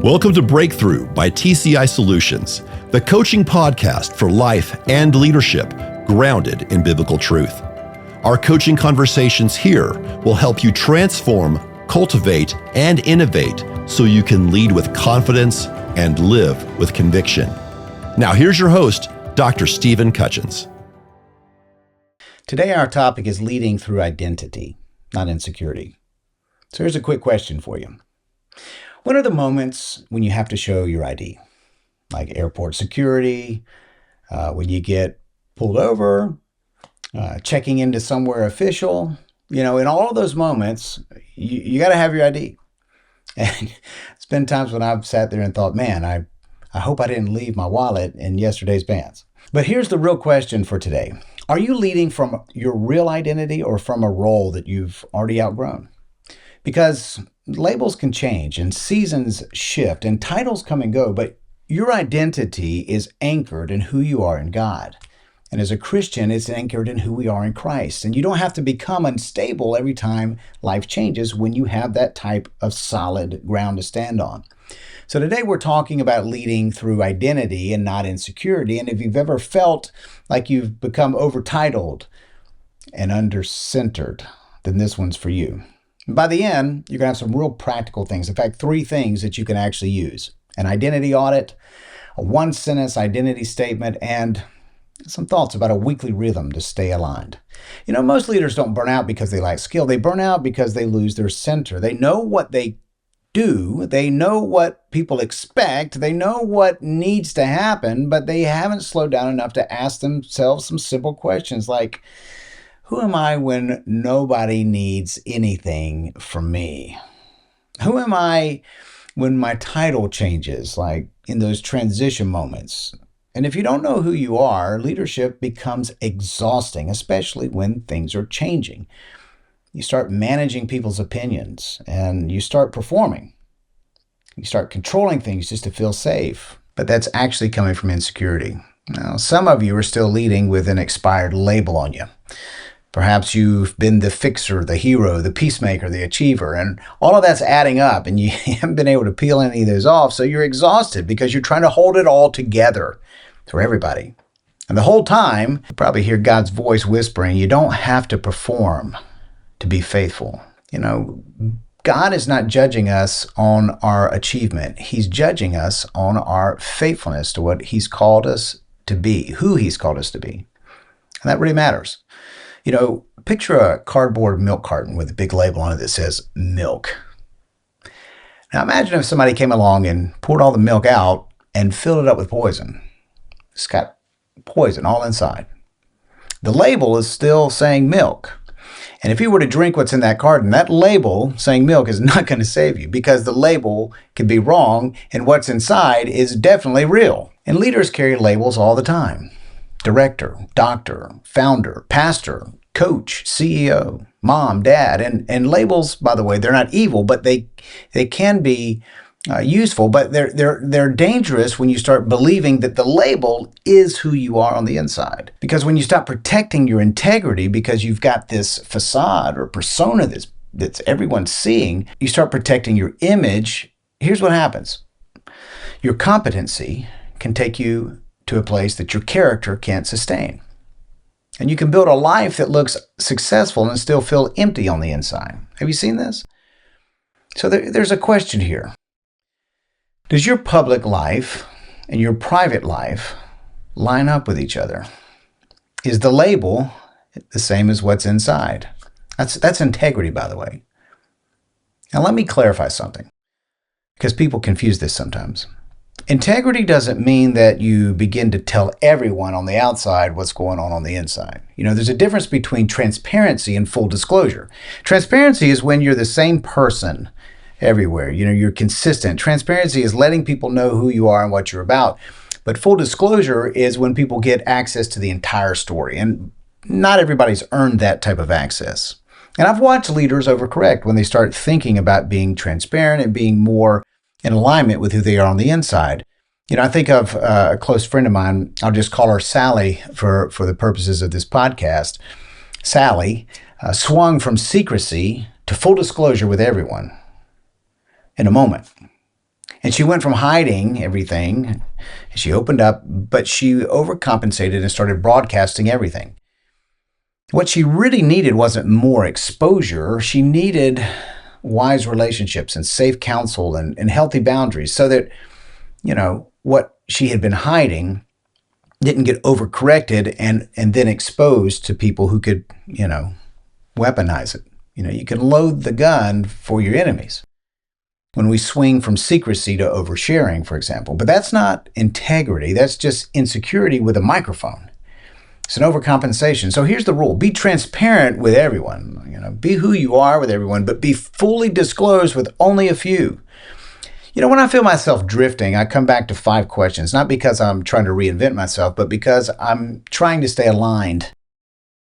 Welcome to BreakThru by TCI Solutions, the coaching podcast for life and leadership grounded in biblical truth. Our coaching conversations here will help you transform, cultivate, and innovate so you can lead with confidence and live with conviction. Now here's your host, Dr. Stephen Cutchins. Today our topic is leading through identity, not insecurity. So here's a quick question for you. When are the moments when you have to show your ID? Like airport security, when you get pulled over, checking into somewhere official. In all of those moments, you got to have your ID. And it's been times when I've sat there and thought, man, I hope I didn't leave my wallet in yesterday's pants. But here's the real question for today. Are you leading from your real identity or from a role that you've already outgrown? Because labels can change and seasons shift and titles come and go, but your identity is anchored in who you are in God. And as a Christian, it's anchored in who we are in Christ. And you don't have to become unstable every time life changes when you have that type of solid ground to stand on. So today we're talking about leading through identity and not insecurity. And if you've ever felt like you've become overtitled and under-centered, then this one's for you. And by the end, you're going to have some real practical things. In fact, 3 things that you can actually use. An identity audit, a 1-sentence identity statement, and some thoughts about a weekly rhythm to stay aligned. Most leaders don't burn out because they lack skill. They burn out because they lose their center. They know what they do. They know what people expect. They know what needs to happen, but they haven't slowed down enough to ask themselves some simple questions like, who am I when nobody needs anything from me? Who am I when my title changes, like in those transition moments? And if you don't know who you are, leadership becomes exhausting, especially when things are changing. You start managing people's opinions and you start performing. You start controlling things just to feel safe. But that's actually coming from insecurity. Now, some of you are still leading with an expired label on you. Perhaps you've been the fixer, the hero, the peacemaker, the achiever, and all of that's adding up and you haven't been able to peel any of those off, so you're exhausted because you're trying to hold it all together for everybody. And the whole time, you probably hear God's voice whispering, you don't have to perform to be faithful. God is not judging us on our achievement. He's judging us on our faithfulness to what He's called us to be, who He's called us to be. And that really matters. Picture a cardboard milk carton with a big label on it that says milk. Now imagine if somebody came along and poured all the milk out and filled it up with poison. It's got poison all inside. The label is still saying milk. And if you were to drink what's in that carton, that label saying milk is not going to save you because the label could be wrong and what's inside is definitely real. And leaders carry labels all the time. Director, doctor, founder, pastor, coach, CEO, mom, dad, and labels, by the way, they're not evil, but they can be useful, but they're dangerous when you start believing that the label is who you are on the inside. Because when you stop protecting your integrity because you've got this facade or persona that's everyone's seeing, you start protecting your image. Here's what happens. Your competency can take you to a place that your character can't sustain. And you can build a life that looks successful and still feel empty on the inside. Have you seen this? So there's a question here. Does your public life and your private life line up with each other? Is the label the same as what's inside? That's integrity, by the way. Now let me clarify something, because people confuse this sometimes. Integrity doesn't mean that you begin to tell everyone on the outside what's going on the inside. There's a difference between transparency and full disclosure. Transparency is when you're the same person everywhere. You're consistent. Transparency is letting people know who you are and what you're about. But full disclosure is when people get access to the entire story. And not everybody's earned that type of access. And I've watched leaders overcorrect when they start thinking about being transparent and being more in alignment with who they are on the inside. I think of a close friend of mine. I'll just call her Sally for the purposes of this podcast. Sally swung from secrecy to full disclosure with everyone in a moment. And she went from hiding everything, she opened up, but she overcompensated and started broadcasting everything. What she really needed wasn't more exposure. She needed wise relationships and safe counsel and healthy boundaries so that, what she had been hiding didn't get overcorrected and then exposed to people who could, weaponize it. You can load the gun for your enemies when we swing from secrecy to oversharing, for example. But that's not integrity. That's just insecurity with a microphone. It's an overcompensation. So here's the rule. Be transparent with everyone. Be who you are with everyone, but be fully disclosed with only a few. When I feel myself drifting, I come back to 5 questions, not because I'm trying to reinvent myself, but because I'm trying to stay aligned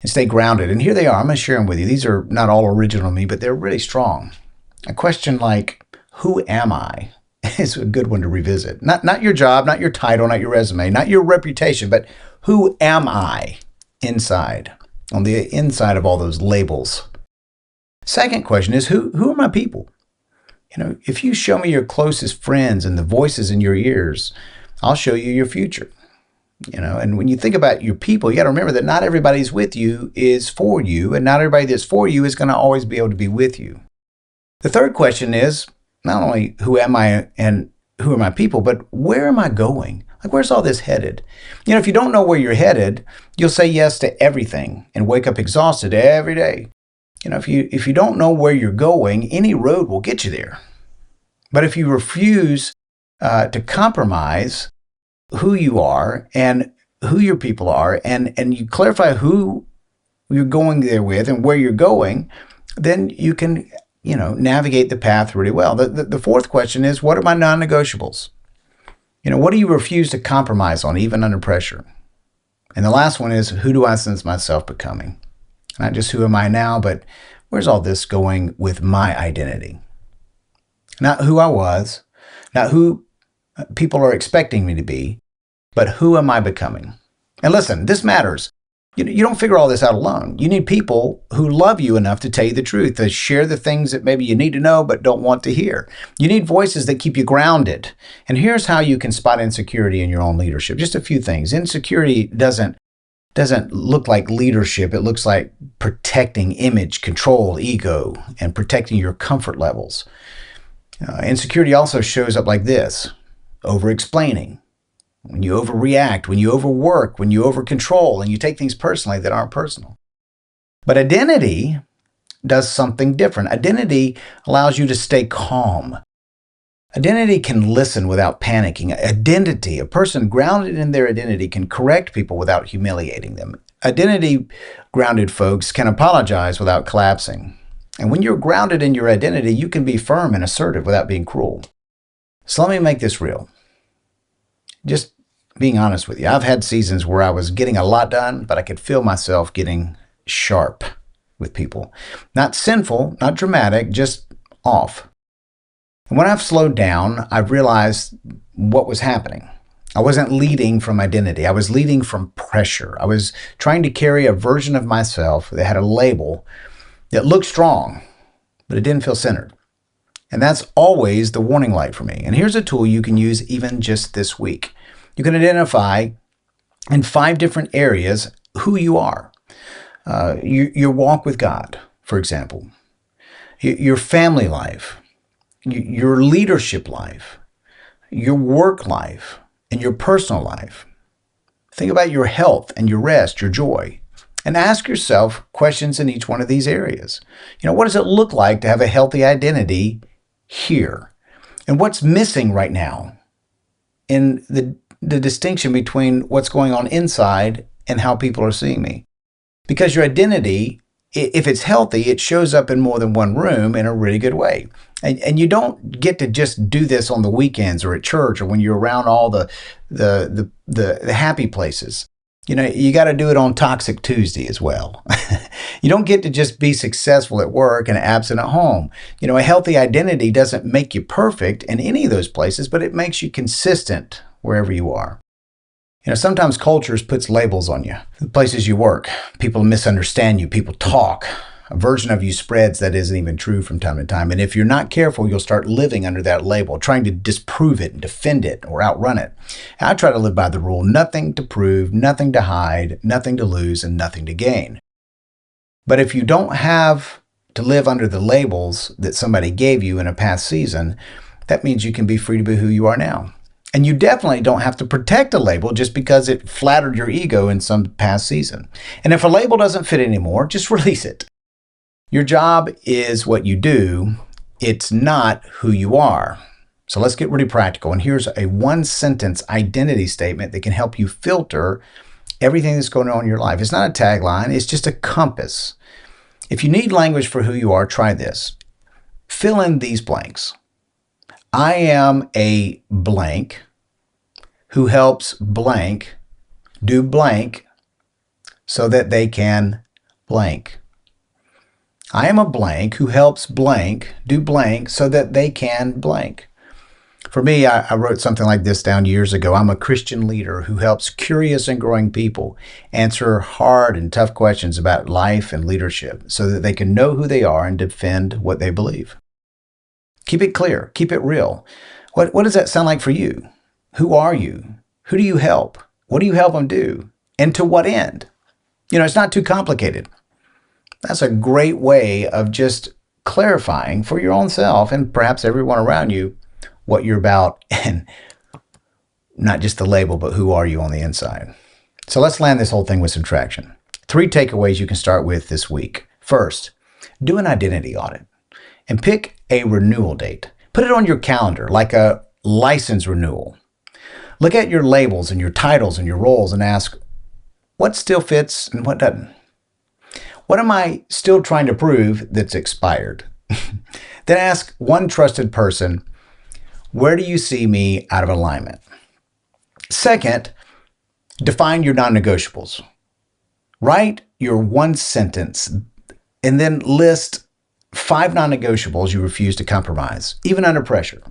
and stay grounded. And here they are. I'm going to share them with you. These are not all original to me, but they're really strong. A question like, who am I? Is a good one to revisit. Not your job, not your title, not your resume, not your reputation, but who am I inside, on the inside of all those labels? Second question is, who are my people? If you show me your closest friends and the voices in your ears, I'll show you your future. And when you think about your people, you got to remember that not everybody's with you is for you, and not everybody that's for you is going to always be able to be with you. The third question is not only who am I and who are my people, but where am I going? Like, where's all this headed? If you don't know where you're headed, you'll say yes to everything and wake up exhausted every day. If you don't know where you're going, any road will get you there. But if you refuse to compromise who you are and who your people are, and you clarify who you're going there with and where you're going, then you can, navigate the path really well. The fourth question is, what are my non-negotiables? What do you refuse to compromise on, even under pressure? And the last one is, who do I sense myself becoming? Not just who am I now, but where's all this going with my identity? Not who I was, not who people are expecting me to be, but who am I becoming? And listen, this matters. You don't figure all this out alone. You need people who love you enough to tell you the truth, to share the things that maybe you need to know but don't want to hear. You need voices that keep you grounded. And here's how you can spot insecurity in your own leadership. Just a few things. Insecurity doesn't look like leadership. It looks like protecting image, control, ego, and protecting your comfort levels. Insecurity also shows up like this: over-explaining, when you overreact, when you overwork, when you over-control, and you take things personally that aren't personal. But identity does something different. Identity allows you to stay calm. Identity can listen without panicking. Identity, a person grounded in their identity, can correct people without humiliating them. Identity-grounded folks can apologize without collapsing. And when you're grounded in your identity, you can be firm and assertive without being cruel. So let me make this real. Just being honest with you, I've had seasons where I was getting a lot done, but I could feel myself getting sharp with people. Not sinful, not dramatic, just off. And when I've slowed down, I've realized what was happening. I wasn't leading from identity. I was leading from pressure. I was trying to carry a version of myself that had a label that looked strong, but it didn't feel centered. And that's always the warning light for me. And here's a tool you can use even just this week. You can identify in 5 different areas who you are. Your walk with God, for example. Your family life. Your leadership life. Your work life. And your personal life. Think about your health and your rest, your joy. And ask yourself questions in each one of these areas. What does it look like to have a healthy identity here? And what's missing right now in the distinction between what's going on inside and how people are seeing me? Because your identity, if it's healthy, it shows up in more than one room in a really good way. And you don't get to just do this on the weekends or at church or when you're around all the happy places. You got to do it on Toxic Tuesday as well. You don't get to just be successful at work and absent at home. A healthy identity doesn't make you perfect in any of those places, but it makes you consistent wherever you are. Sometimes cultures puts labels on you. The places you work, people misunderstand you, people talk A version of you spreads that isn't even true from time to time. And if you're not careful, you'll start living under that label, trying to disprove it and defend it or outrun it. I try to live by the rule: nothing to prove, nothing to hide, nothing to lose, and nothing to gain. But if you don't have to live under the labels that somebody gave you in a past season, that means you can be free to be who you are now. And you definitely don't have to protect a label just because it flattered your ego in some past season. And if a label doesn't fit anymore, just release it. Your job is what you do. It's not who you are. So let's get really practical. And here's a one-sentence identity statement that can help you filter everything that's going on in your life. It's not a tagline. It's just a compass. If you need language for who you are, try this. Fill in these blanks. I am a blank who helps blank do blank so that they can blank. I am a blank who helps blank do blank so that they can blank. For me, I wrote something like this down years ago. I'm a Christian leader who helps curious and growing people answer hard and tough questions about life and leadership so that they can know who they are and defend what they believe. Keep it clear. Keep it real. What does that sound like for you? Who are you? Who do you help? What do you help them do? And to what end? It's not too complicated. That's a great way of just clarifying for your own self and perhaps everyone around you what you're about, and not just the label, but who are you on the inside. So let's land this whole thing with some traction. 3 takeaways you can start with this week. First, do an identity audit and pick a renewal date. Put it on your calendar like a license renewal. Look at your labels and your titles and your roles and ask, what still fits and what doesn't? What am I still trying to prove that's expired? Then ask one trusted person, where do you see me out of alignment? Second, define your non-negotiables. Write your one sentence and then list 5 non-negotiables you refuse to compromise, even under pressure.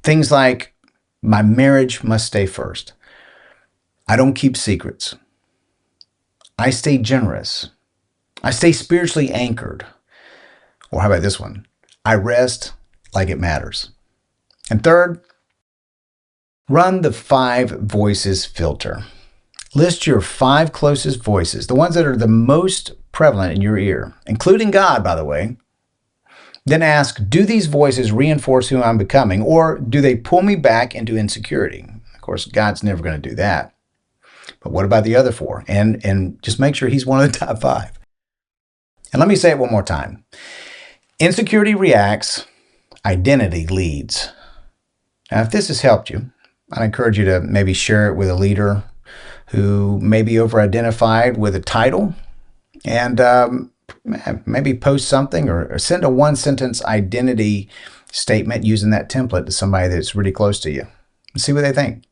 Things like, my marriage must stay first. I don't keep secrets. I stay generous. I stay spiritually anchored. Or how about this one? I rest like it matters. And third, run the 5 voices filter. List your 5 closest voices, the ones that are the most prevalent in your ear, including God, by the way. Then ask, do these voices reinforce who I'm becoming, or do they pull me back into insecurity? Of course, God's never going to do that. But what about the other 4? And just make sure he's one of the top 5. And let me say it one more time. Insecurity reacts, identity leads. Now, if this has helped you, I'd encourage you to maybe share it with a leader who may be over-identified with a title, and maybe post something or send a one-sentence identity statement using that template to somebody that's really close to you and see what they think.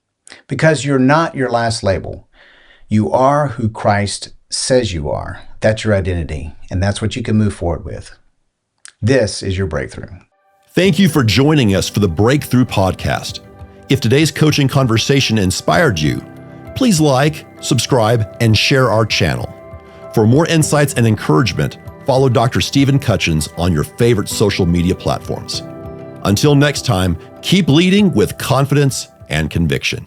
Because you're not your last label. You are who Christ says you are. That's your identity, and that's what you can move forward with. This is your breakthrough. Thank you for joining us for the BreakThru podcast. If today's coaching conversation inspired you, please like, subscribe, and share our channel. For more insights and encouragement, follow Dr. Stephen Cutchins on your favorite social media platforms. Until next time, keep leading with confidence and conviction.